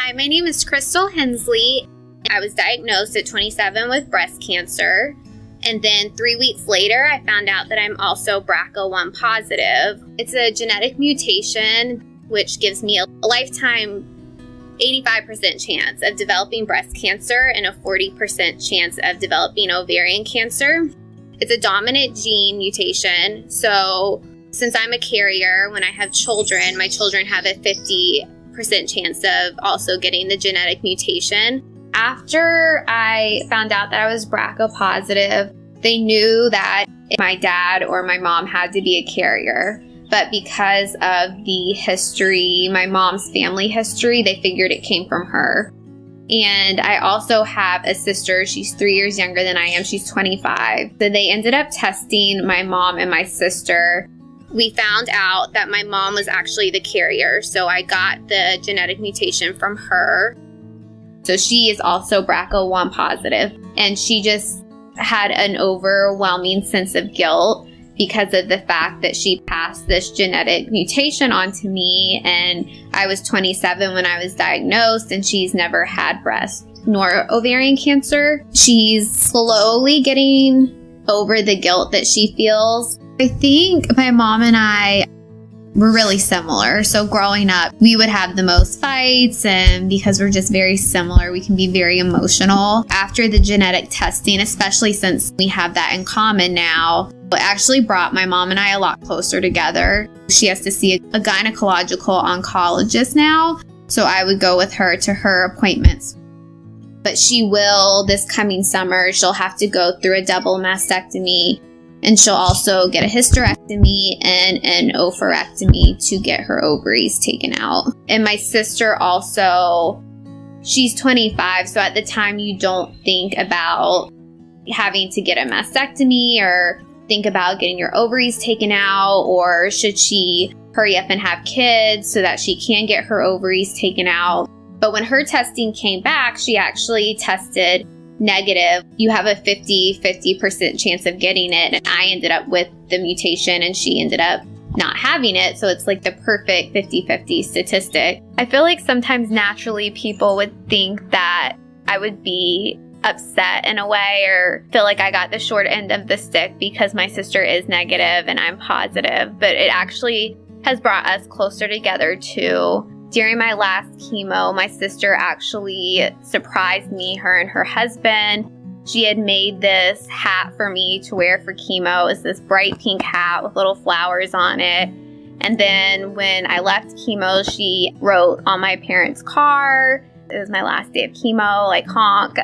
Hi, my name is Krystle Hensley. I was diagnosed at 27 with breast cancer. And then 3 weeks later, I found out that I'm also BRCA1 positive. It's a genetic mutation, which gives me a lifetime 85% chance of developing breast cancer and a 40% chance of developing ovarian cancer. It's a dominant gene mutation. So since I'm a carrier, when I have children, my children have a 50% chance of also getting the genetic mutation. After I found out that I was BRCA positive, they knew that my dad or my mom had to be a carrier. But because of the history, my mom's family history, they figured it came from her. And I also have a sister. She's 3 years younger than I am. She's 25. So they ended up testing my mom and my sister. We found out that my mom was actually the carrier. So I got the genetic mutation from her. So she is also BRCA1 positive. And she just had an overwhelming sense of guilt because of the fact that she passed this genetic mutation onto me. And I was 27 when I was diagnosed, and she's never had breast nor ovarian cancer. She's slowly getting over the guilt that she feels. I think my mom and I were really similar. So growing up, we would have the most fights, and because we're just very similar, we can be very emotional. After the genetic testing, especially since we have that in common now, it actually brought my mom and I a lot closer together. She has to see a gynecological oncologist now, so I would go with her to her appointments. But she will, this coming summer, she'll have to go through a double mastectomy. And she'll also get a hysterectomy and an oophorectomy to get her ovaries taken out. And my sister also, she's 25. So at the time, you don't think about having to get a mastectomy or think about getting your ovaries taken out, or should she hurry up and have kids so that she can get her ovaries taken out. But when her testing came back, she actually tested negative. You have a 50% chance of getting it. And I ended up with the mutation and she ended up not having it. So it's like the perfect 50-50 statistic. I feel like sometimes naturally people would think that I would be upset in a way or feel like I got the short end of the stick because my sister is negative and I'm positive. But it actually has brought us closer together too. During my last chemo, my sister actually surprised me, her and her husband. She had made this hat for me to wear for chemo. It's this bright pink hat with little flowers on it. And then when I left chemo, she wrote on my parents' car, "It was my last day of chemo, like honk."